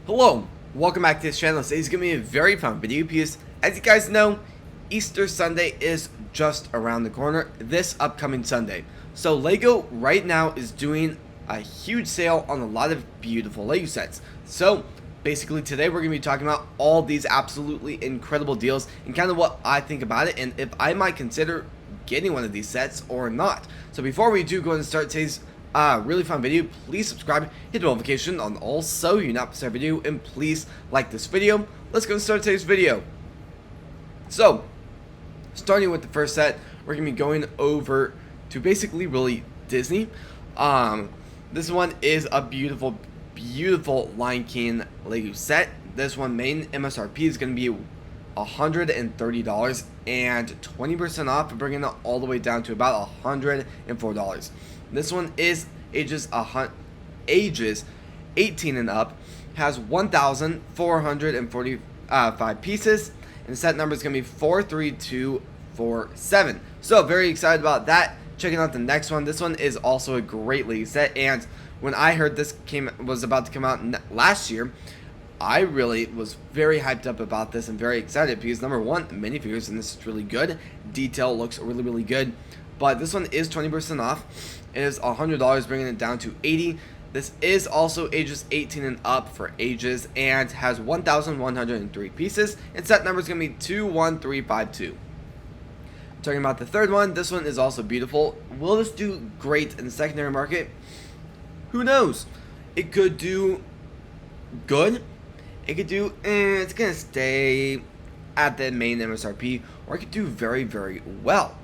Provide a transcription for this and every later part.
Hello, welcome back to this channel. Today's going to be a very fun video because, as you guys know, Easter Sunday is just around the corner this upcoming Sunday. So LEGO right now is doing a huge sale on a lot of beautiful LEGO sets. So basically today we're going to be talking about all these absolutely incredible deals and kind of what I think about it and if I might consider getting one of these sets or not. So before we do go and start today's really fun video, please subscribe, hit the notification on all so you not miss our video, and please like this video. Let's go and start today's video. So, starting with the first set, we're going to be going over to basically really Disney. This one is a beautiful, beautiful Lion King LEGO set. This one main MSRP is going to be $130 and 20% off, bringing it all the way down to about $104. This one is ages 18 and up, has 1,445 pieces, and the set number is going to be 43247. So very excited about that. Checking out the next one. This one is also a great LEGO set, and when I heard this was about to come out last year, I really was very hyped up about this and very excited because number one, minifigures, and this is really good. Detail looks really, really good. But this one is 20% off. It is $100, bringing it down to $80. This is also ages 18 and up for ages and has 1,103 pieces. And set number is going to be 21352. Talking about the third one, this one is also beautiful. Will this do great in the secondary market? Who knows? It could do good. It could do, it's going to stay at the main MSRP, or it could do very, very well.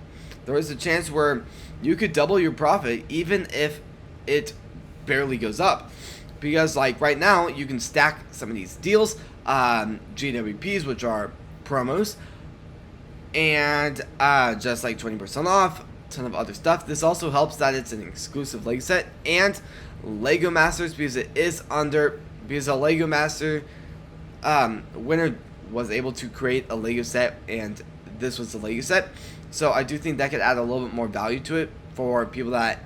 There is a chance where you could double your profit even if it barely goes up. Because like right now, you can stack some of these deals, GWPs, which are promos, and just like 20% off, a ton of other stuff. This also helps that it's an exclusive LEGO set, and LEGO Masters, because it is because a LEGO Master winner was able to create a LEGO set, and this was a LEGO set. So I do think that could add a little bit more value to it for people that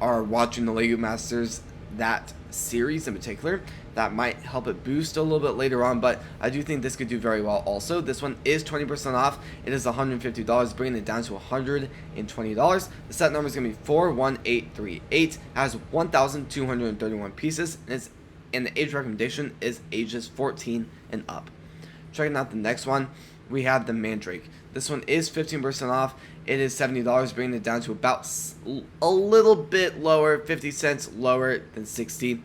are watching the LEGO Masters, that series in particular. That might help it boost a little bit later on, but I do think this could do very well also. This one is 20% off. It is $150, bringing it down to $120. The set number is going to be 41838. Has 1,231 pieces, and the age recommendation is ages 14 and up. Checking out the next one, we have the Mandrake. This one is 15% off. It is $70, bringing it down to about a little bit lower, 50 cents lower than 60.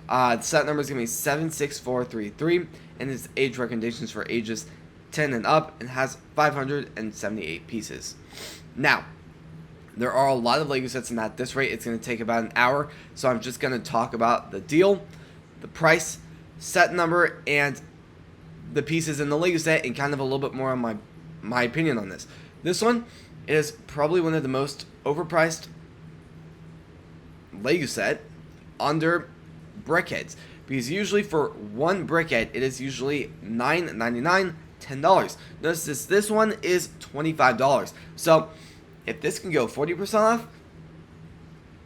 The set number is going to be 76433, and its age recommendations for ages 10 and up, and has 578 pieces. Now, there are a lot of LEGO sets, and at this rate, it's going to take about an hour. So I'm just going to talk about the deal, the price, set number, and the pieces in the LEGO set, and kind of a little bit more on my opinion on this. This one is probably one of the most overpriced LEGO set under BrickHeadz, because usually for one BrickHead it is usually $9.99, $10. Notice this one is $25. So if this can go 40% off,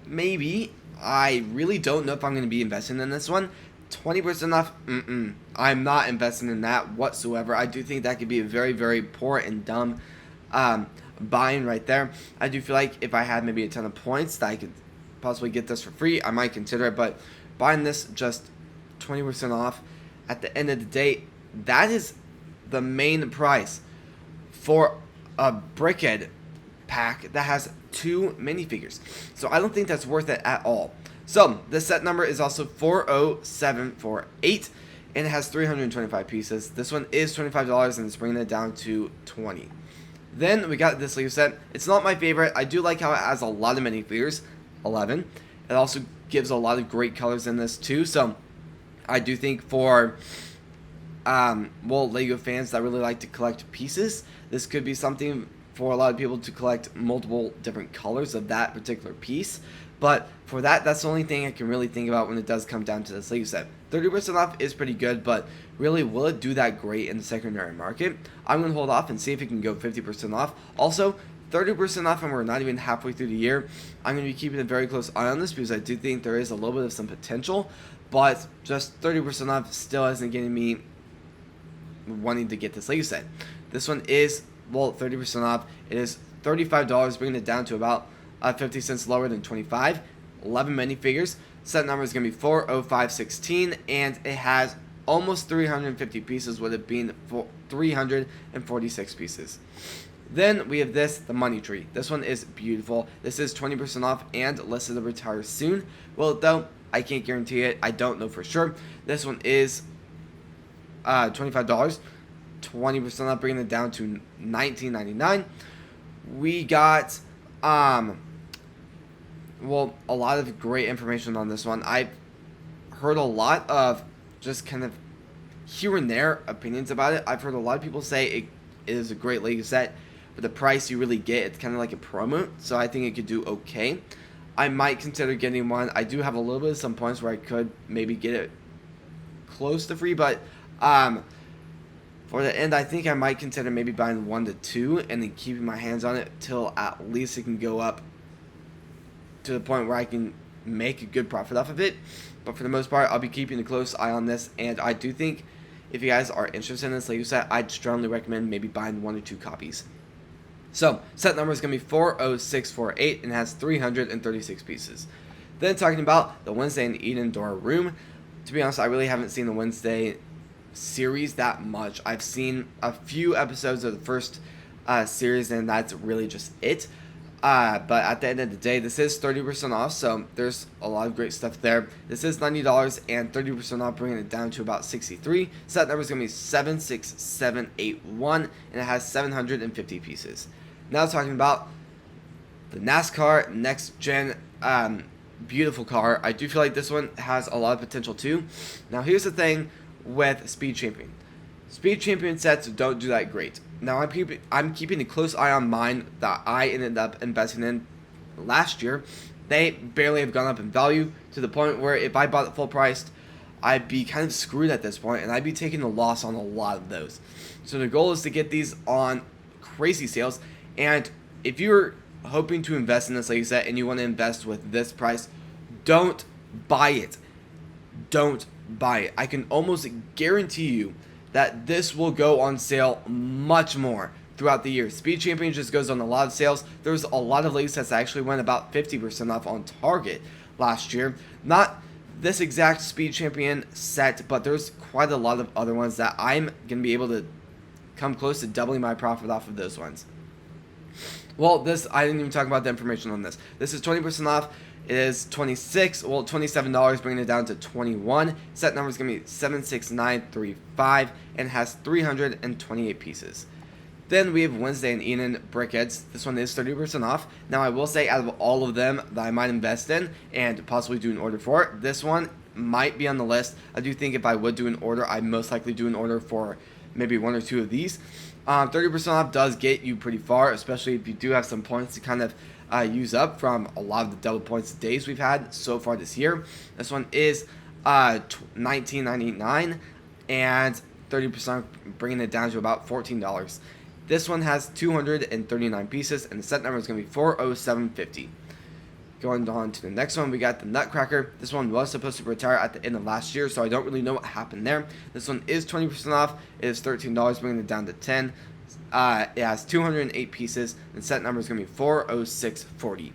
maybe. I really don't know if I'm going to be investing in this one. 20% off, I'm not investing in that whatsoever. I do think that could be a very, very poor and dumb buying right there. I do feel like if I had maybe a ton of points that I could possibly get this for free, I might consider it, but buying this just 20% off, at the end of the day, that is the main price for a BrickHead pack that has 2 minifigures. So I don't think that's worth it at all. So the set number is also 40748, and it has 325 pieces. This one is $25, and it's bringing it down to $20. Then we got this LEGO set. It's not my favorite. I do like how it has a lot of minifigures, 11. It also gives a lot of great colors in this too. So I do think for LEGO fans that really like to collect pieces, this could be something for a lot of people to collect multiple different colors of that particular piece. But for that, that's the only thing I can really think about when it does come down to this LEGO set. 30% off is pretty good, but really, will it do that great in the secondary market? I'm going to hold off and see if it can go 50% off. Also, 30% off, and we're not even halfway through the year. I'm going to be keeping a very close eye on this because I do think there is a little bit of some potential. but just 30% off still isn't getting me wanting to get this Lego set. This one is, well, 30% off. It is $35, bringing it down to about 50 cents lower than 25. 11 minifigures. Set number is going to be 40516, and it has almost 350 pieces, with it being 346 pieces. Then we have this, the Money Tree. This one is beautiful. This is 20% off and listed to retire soon. Well, though, I can't guarantee it. I don't know for sure. This one is $25. 20% off, bringing it down to $19.99. We got, well, a lot of great information on this one. I've heard a lot of just kind of here and there opinions about it. I've heard a lot of people say it is a great Lego set. For the price you really get, it's kind of like a promo, so I think it could do okay. I might consider getting one. I do have a little bit of some points where I could maybe get it close to free, but for the end, I think I might consider maybe buying 1 to 2 and then keeping my hands on it till at least it can go up to the point where I can make a good profit off of it. But for the most part, I'll be keeping a close eye on this, and I do think if you guys are interested in this Lego set, I'd strongly recommend maybe buying 1 or 2 copies. So, set number is going to be 40648 and has 336 pieces. Then talking about the Wednesday in Eden Dora Room. To be honest, I really haven't seen the Wednesday series that much. I've seen a few episodes of the first series, and that's really just it. But at the end of the day, this is 30% off, so there's a lot of great stuff there. This is $90 and 30% off, bringing it down to about $63. Set number is going to be 76781, and it has 750 pieces. Now talking about the NASCAR Next Gen beautiful car. I do feel like this one has a lot of potential too. Now here's the thing with Speed Champion. Speed Champion sets don't do that great. Now I'm keeping a close eye on mine that I ended up investing in last year. They barely have gone up in value to the point where if I bought it full priced, I'd be kind of screwed at this point, and I'd be taking a loss on a lot of those. So the goal is to get these on crazy sales, and if you're hoping to invest in this Lego set and you want to invest with this price, don't buy it. Don't buy it. I can almost guarantee you that this will go on sale much more throughout the year. Speed Champion just goes on a lot of sales. There's a lot of Lego sets that actually went about 50% off on Target last year. Not this exact Speed Champion set, but there's quite a lot of other ones that I'm going to be able to come close to doubling my profit off of those ones. Well, I didn't even talk about the information on this. This is 20% off. It is $27, bringing it down to $21. Set number is going to be 76935 and has 328 pieces. Then we have Wednesday in Eden Brickheads. This one is 30% off. Now, I will say, out of all of them that I might invest in and possibly do an order for, this one might be on the list. I do think if I would do an order, I'd most likely do an order for maybe 1 or 2 of these. 30% off does get you pretty far, especially if you do have some points to kind of use up from a lot of the double points days we've had so far this year. This one is $19.99 and 30% bringing it down to about $14. This one has 239 pieces, and the set number is going to be 40750. Going on to the next one, we got the Nutcracker. This one was supposed to retire at the end of last year, so I don't really know what happened there. This one is 20% off. It is $13, bringing it down to $10. It has 208 pieces, and set number is going to be 40640.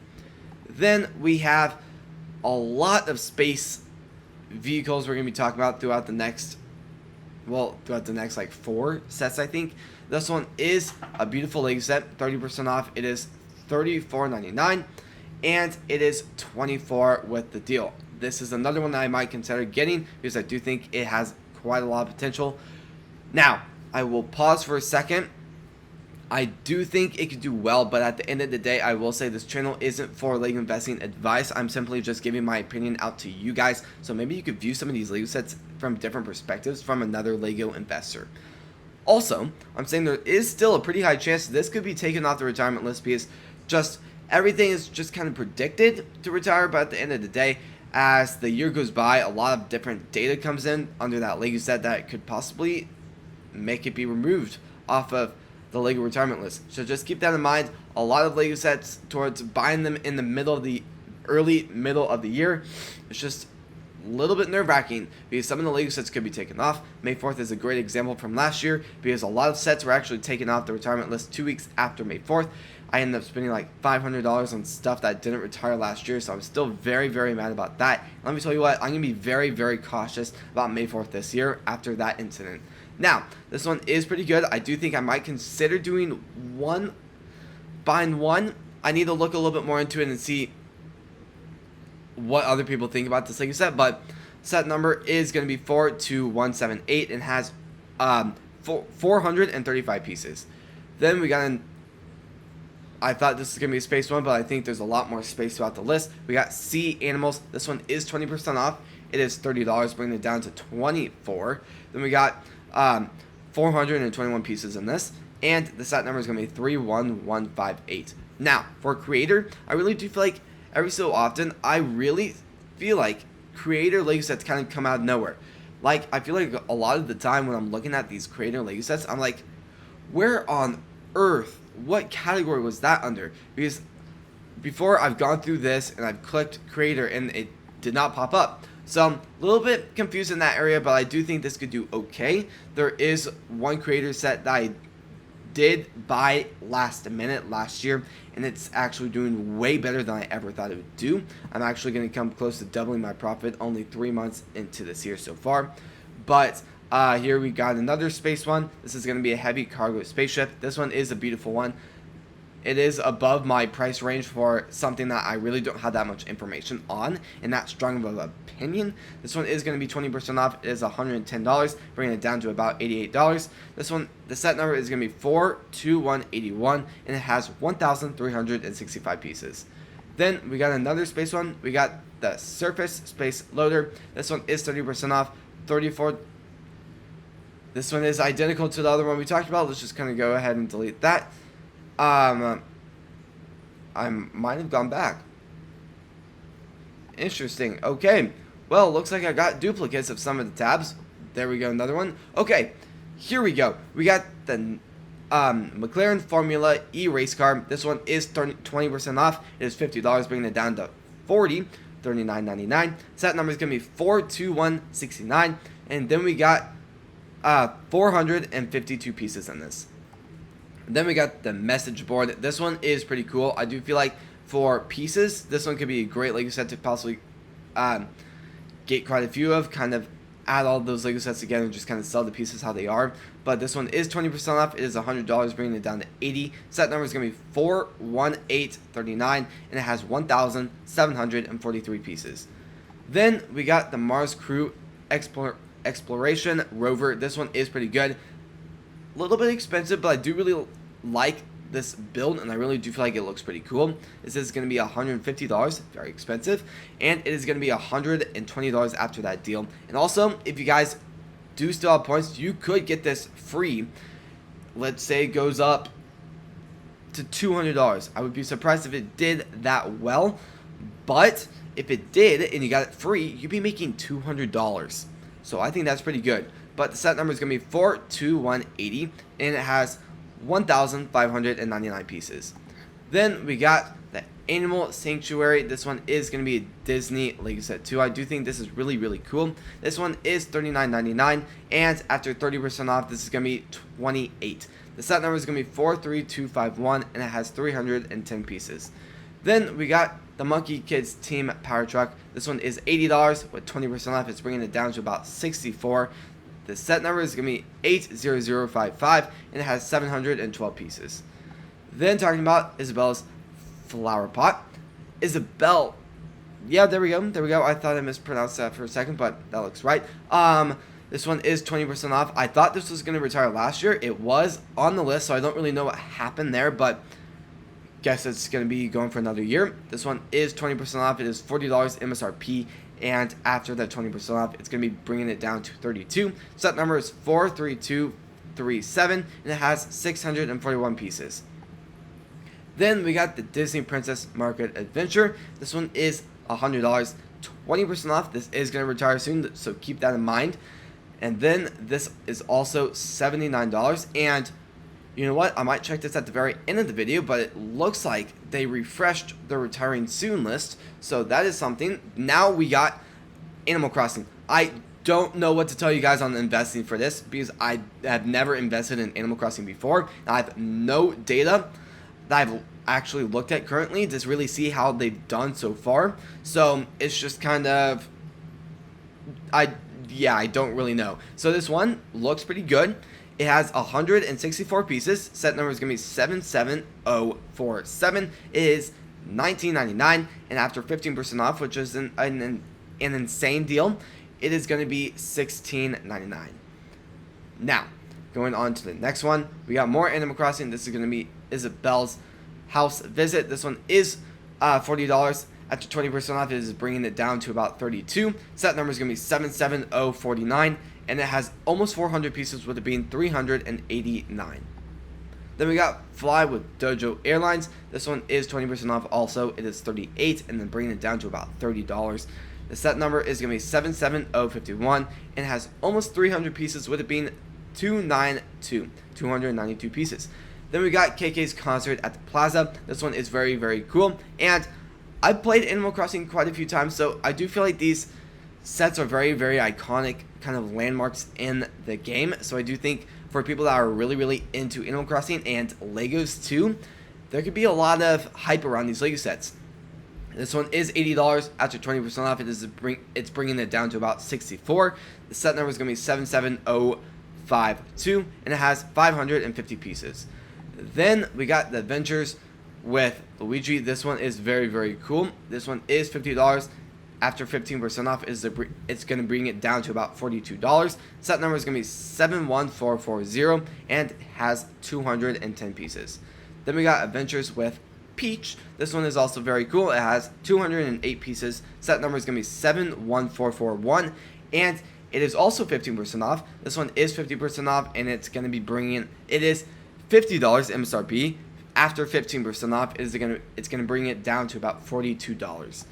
Then we have a lot of space vehicles we're going to be talking about throughout the next like 4 sets, I think. This one is a beautiful Lego set, 30% off. It is $34.99. And it is $24 with the deal. This is another one that I might consider getting because I do think it has quite a lot of potential. Now, I will pause for a second. I do think it could do well, but at the end of the day, I will say this channel isn't for Lego investing advice. I'm simply just giving my opinion out to you guys. So maybe you could view some of these Lego sets from different perspectives from another Lego investor. Also, I'm saying there is still a pretty high chance this could be taken off the retirement list because just everything is just kind of predicted to retire, but at the end of the day, as the year goes by, a lot of different data comes in under that Lego set that could possibly make it be removed off of the Lego retirement list. So just keep that in mind. A lot of Lego sets towards buying them in the middle of the year. It's just little bit nerve-wracking because some of the Lego sets could be taken off. May 4th is a great example from last year because a lot of sets were actually taken off the retirement list 2 weeks after May 4th. I ended up spending like $500 on stuff that didn't retire last year, so I'm still very, very mad about that. Let me tell you what, I'm going to be very, very cautious about May 4th this year after that incident. Now, this one is pretty good. I do think I might consider doing one behind one. I need to look a little bit more into it and see what other people think about this Lego set, but set number is going to be 42178 and has 435 pieces. Then we got I thought this was going to be a space one, but I think there's a lot more space throughout the list. We got Sea Animals. This one is 20% off. It is $30, bringing it down to $24. Then we got 421 pieces in this, and the set number is going to be 31158. Now, for creator, I really do feel like every so often, I really feel like creator Lego sets kind of come out of nowhere. Like, I feel like a lot of the time when I'm looking at these creator Lego sets, I'm like, where on earth, what category was that under? Because before I've gone through this and I've clicked creator and it did not pop up. So I'm a little bit confused in that area, but I do think this could do okay. There is one creator set that I did buy last minute last year, and it's actually doing way better than I ever thought it would do. I'm actually going to come close to doubling my profit only 3 months into this year so far. But here we got another space one. This is going to be a heavy cargo spaceship. This one is a beautiful one. It is above my price range for something that I really don't have that much information on and that strong of an opinion. This one is going to be 20% off. It is $110, bringing it down to about $88. This one, the set number is going to be 42181, and it has 1,365 pieces. Then we got another space one. We got the Surface Space Loader. This one is 30% off, $34. This one is identical to the other one we talked about. Let's just kind of go ahead and delete that. I might have gone back. Interesting. Okay. Well, looks like I got duplicates of some of the tabs. There we go. Another one. Okay. Here we go. We got the McLaren Formula E race car. This one is 20% off. It is $50, bringing it down to $40, $39.99. Set number is going to be 42169. And then we got 452 pieces in this. Then we got the message board. This one is pretty cool. I do feel like for pieces, this one could be a great Lego set to possibly get quite a few of, kind of add all those Lego sets together and just kind of sell the pieces how they are. But this one is 20% off. It is $100, bringing it down to $80. Set number is going to be 41839, and it has 1,743 pieces. Then we got the Mars Crew Exploration Rover. This one is pretty good. A little bit expensive, but I do really like this build, and I really do feel like it looks pretty cool. This is going to be $150, very expensive, and it is going to be $120 after that deal. And also, if you guys do still have points, you could get this free. Let's say it goes up to $200. I would be surprised if it did that well, but if it did and you got it free, you'd be making $200. So I think that's pretty good. But the set number is going to be 42180, and it has 1,599 pieces. Then we got the Animal Sanctuary. This one is going to be a Disney Lego set too. I do think this is really, really cool. This one is $39.99, and after 30% off, this is going to be $28. The set number is going to be 43251, and it has 310 pieces. Then we got the Monkey Kids Team Power Truck. This one is $80 with 20% off. It's bringing it down to about $64. The set number is going to be 80055, and it has 712 pieces. Then talking about Isabella's Flower Pot. Isabelle. Yeah, there we go. There we go. I thought I mispronounced that for a second, but that looks right. This one is 20% off. I thought this was going to retire last year. It was on the list, so I don't really know what happened there, but guess it's going to be going for another year. This one is 20% off. It is $40 MSRP. And after that 20% off, it's going to be bringing it down to $32. Set number is 43237, and it has 641 pieces. Then we got the Disney Princess Market Adventure. This one is $100, 20% off. This is going to retire soon, so keep that in mind. And then this is also $79. And you know what? I might check this at the very end of the video, but it looks like they refreshed the retiring soon list. So that is something. Now we got Animal Crossing. I don't know what to tell you guys on investing for this because I have never invested in Animal Crossing before. I have no data that I've actually looked at currently to really see how they've done so far. So it's just kind of, I don't really know. So this one looks pretty good. It has 164 pieces. Set number is going to be 77047. It is $19.99, and after 15% off, which is an insane deal, it is going to be $16.99. Now, going on to the next one, we got more Animal Crossing. This is going to be Isabelle's House Visit. This one is $40. After 20% off, it is bringing it down to about $32. Set number is going to be 77049, and it has almost 400 pieces, with it being $389. Then we got Fly with Dojo Airlines. This one is 20% off also. It is $38, and then bringing it down to about $30. The set number is going to be 77051, and it has almost 300 pieces, with it being 292 pieces. Then we got KK's Concert at the Plaza. This one is very, very cool, and I've played Animal Crossing quite a few times, so I do feel like these sets are very, very iconic kind of landmarks in the game. So I do think for people that are really, really into Animal Crossing and Legos too, there could be a lot of hype around these Lego sets. This one is $80. After 20% off, it's bringing it down to about $64. The set number is going to be 77052, and it has 550 pieces. Then we got the Adventures with Luigi. This one is very, very cool. This one is $50. After 15% off, it's going to bring it down to about $42. Set number is going to be 71440, and it has 210 pieces. Then we got Adventures with Peach. This one is also very cool. It has 208 pieces. Set number is going to be 71441, and it is also 15% off. This one is 50% off, and it's going to be it is $50 MSRP. After 15% off, it's going to bring it down to about $42.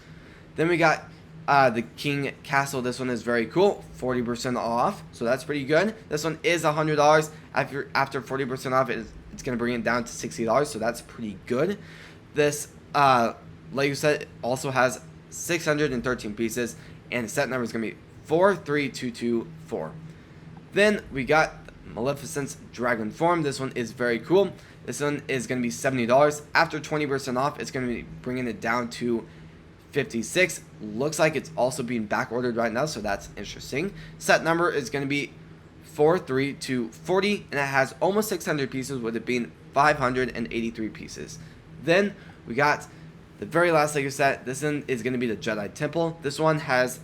Then we got the King Castle. This one is very cool, 40% off, so that's pretty good. This one is $100. After 40% off, it's going to bring it down to $60, so that's pretty good. This Lego set also has 613 pieces, and the set number is going to be 43224. Then we got Maleficent's Dragon Form. This one is very cool. This one is going to be $70. After 20% off, it's going to be bringing it down to $56. Looks like it's also being back ordered right now, so that's interesting. Set number is going to be 43240, and it has almost 600 pieces, with it being 583 pieces. Then we got the very last Lego set. This one is going to be the Jedi Temple. This one has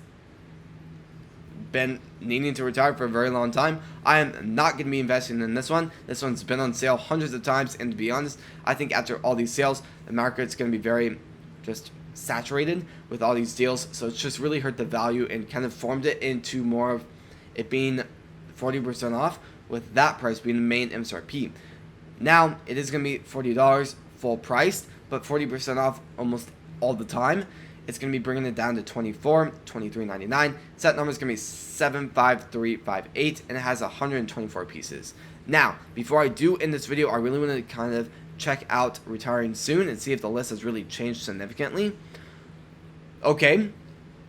been needing to retire for a very long time. I am not going to be investing in this one. This one's been on sale hundreds of times, and to be honest, I think after all these sales, the market's going to be very just saturated with all these deals, so it's just really hurt the value and kind of formed it into more of it being 40% off, with that price being the main MSRP. Now it is going to be $40 full price, but 40% off almost all the time. It's going to be bringing it down to $23.99. Set number is going to be 75358, and it has 124 pieces. Now, before I do end this video, I really want to kind of check out Retiring Soon and see if the list has really changed significantly. Okay,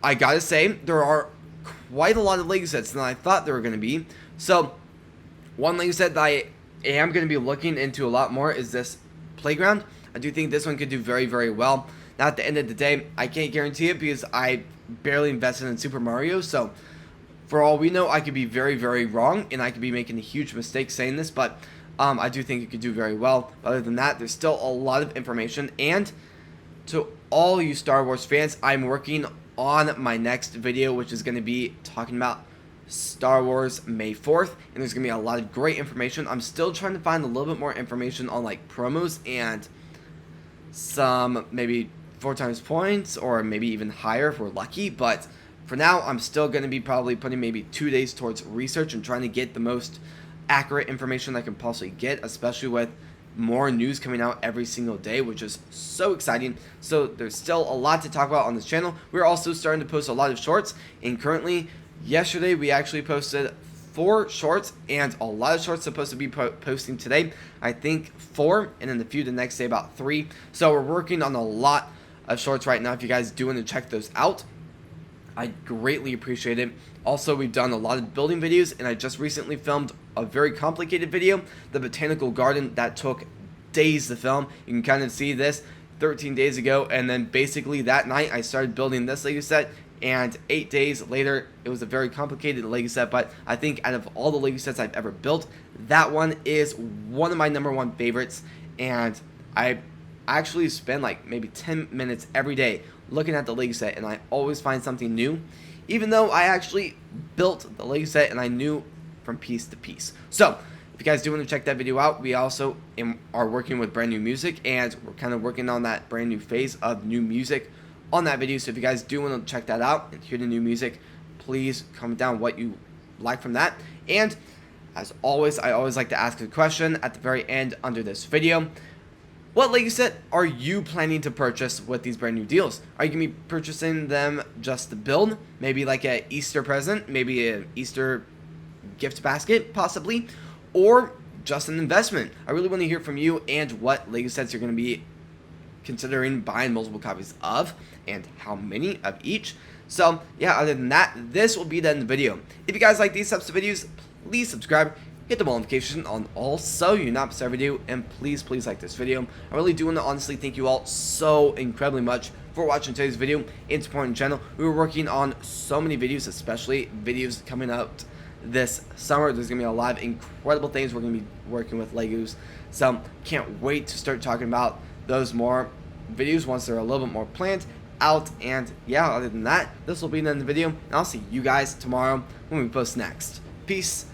I gotta say, there are quite a lot of Lego sets than I thought there were going to be. So, one Lego set that I am going to be looking into a lot more is this Playground. I do think this one could do very, very well. Now, at the end of the day, I can't guarantee it because I barely invested in Super Mario, so for all we know, I could be very, very wrong, and I could be making a huge mistake saying this, but I do think it could do very well. Other than that, there's still a lot of information, and to all you Star Wars fans, I'm working on my next video, which is going to be talking about Star Wars May 4th, and there's going to be a lot of great information. I'm still trying to find a little bit more information on like promos and some maybe 4 times points, or maybe even higher if we're lucky, but for now, I'm still going to be probably putting maybe 2 days towards research and trying to get the most accurate information I can possibly get, especially with more news coming out every single day, which is so exciting. So there's still a lot to talk about on this channel. We're also starting to post a lot of shorts, and currently, yesterday we actually posted 4 shorts, and a lot of shorts supposed to be posting today. I think 4, and then a few the next day, about 3. So we're working on a lot of shorts right now if you guys do want to check those out. I greatly appreciate it. Also, we've done a lot of building videos, and I just recently filmed a very complicated video, the botanical garden, that took days to film. You can kind of see this 13 days ago, and then basically that night I started building this Lego set, and 8 days later it was a very complicated Lego set. But I think out of all the Lego sets I've ever built, that one is one of my #1 favorites, and I actually spend like maybe 10 minutes every day looking at the Lego set, and I always find something new, even though I actually built the Lego set and I knew from piece to piece. So if you guys do want to check that video out, we also are working with brand new music, and we're kind of working on that brand new phase of new music on that video. So if you guys do want to check that out and hear the new music, please comment down what you like from that. And as always, I always like to ask a question at the very end under this video. What Lego set are you planning to purchase with these brand new deals? Are you going to be purchasing them just to build? Maybe like an Easter present, maybe an Easter gift basket, possibly, or just an investment? I really want to hear from you and what Lego sets you're going to be considering buying multiple copies of, and how many of each. So yeah, other than that, this will be the end of the video. If you guys like these types of videos, please subscribe, hit the bell notification on all so you not miss every video, and please like this video. I really do want to honestly thank you all so incredibly much for watching today's video and supporting the channel. We were working on so many videos, especially videos coming out this summer. There's gonna be a lot of incredible things we're gonna be working with Legos, so can't wait to start talking about those more videos once they're a little bit more planned out. And yeah, other than that, this will be the end of the video, and I'll see you guys tomorrow when we post next. Peace